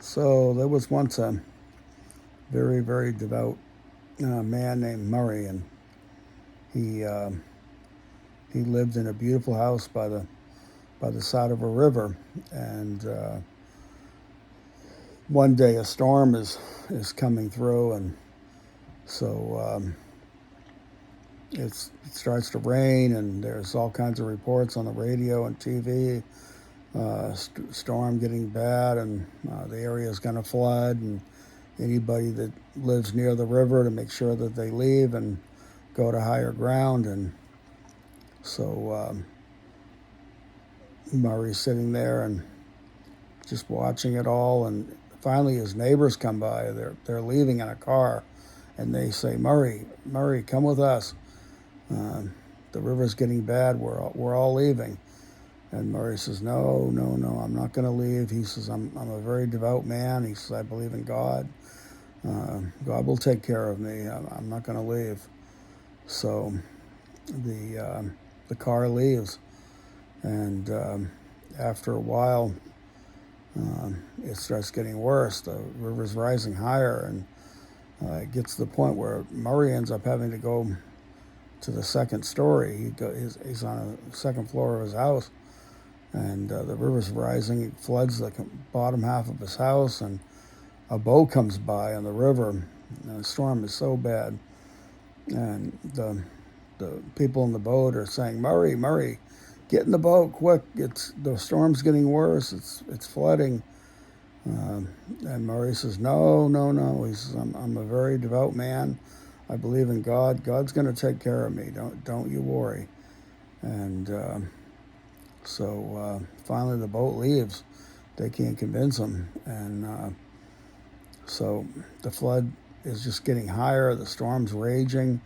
So there was once a very, very devout man named Murray, and he uh, he lived in a beautiful house by the side of a river. And one day a storm is coming through, and so it starts to rain, and there's all kinds of reports on the radio and TV. Storm getting bad, and the area is going to flood, and anybody that lives near the river to make sure that they leave and go to higher ground. And so Murray's sitting there and just watching it all, and finally his neighbors come by. They're leaving in a car, and they say, Murray, come with us. Uh, the river's getting bad. We're all leaving. And Murray says, no, no, no, I'm not going to leave. He says, I'm a very devout man. He says, I believe in God. God will take care of me. I'm not going to leave. So the car leaves, and after a while, it starts getting worse. The river's rising higher, and it gets to the point where Murray ends up having to go to the second story. He's on the second floor of his house, and the river's rising. It floods the bottom half of his house, and a boat comes by on the river. And the storm is so bad, and the people in the boat are saying, Murray, get in the boat quick! The storm's getting worse. It's flooding. And Murray says, no, no, no. He says, I'm a very devout man. I believe in God. God's going to take care of me. Don't you worry. And so finally the boat leaves. They can't convince him, and so the flood is just getting higher. The storm's raging.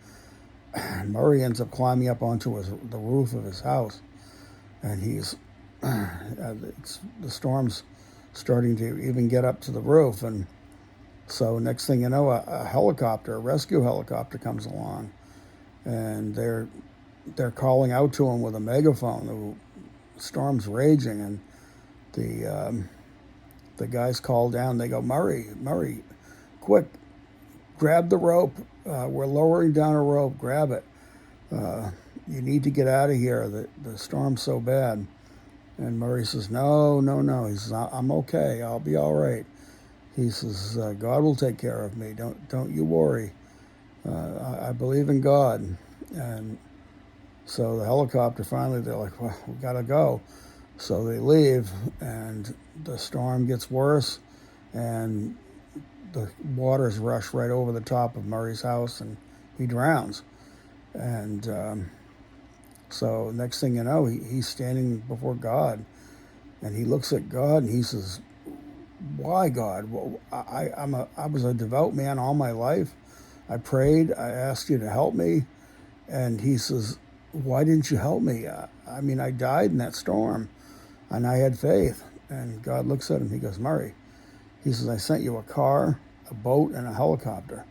Murray ends up climbing up onto the roof of his house, and the storm's starting to even get up to the roof. And so next thing you know, a rescue helicopter comes along, and they're calling out to him with a megaphone. The storm's raging, and the guys call down. They go, Murray, quick, grab the rope. We're lowering down a rope. Grab it. You need to get out of here. The storm's so bad. And Murray says, no, no, no. He says, I'm okay. I'll be all right. He says, God will take care of me. Don't you worry. I believe in God. And so the helicopter finally, they're like, well, we got to go. So they leave, and the storm gets worse, and the waters rush right over the top of Murray's house, and he drowns. And so next thing you know, he's standing before God, and he looks at God, and he says, why, God? Well, I was a devout man all my life. I prayed. I asked you to help me. And he says, why didn't you help me? I mean, I died in that storm, and I had faith. And God looks at him. He goes, Murray, he says, I sent you a car, a boat, and a helicopter.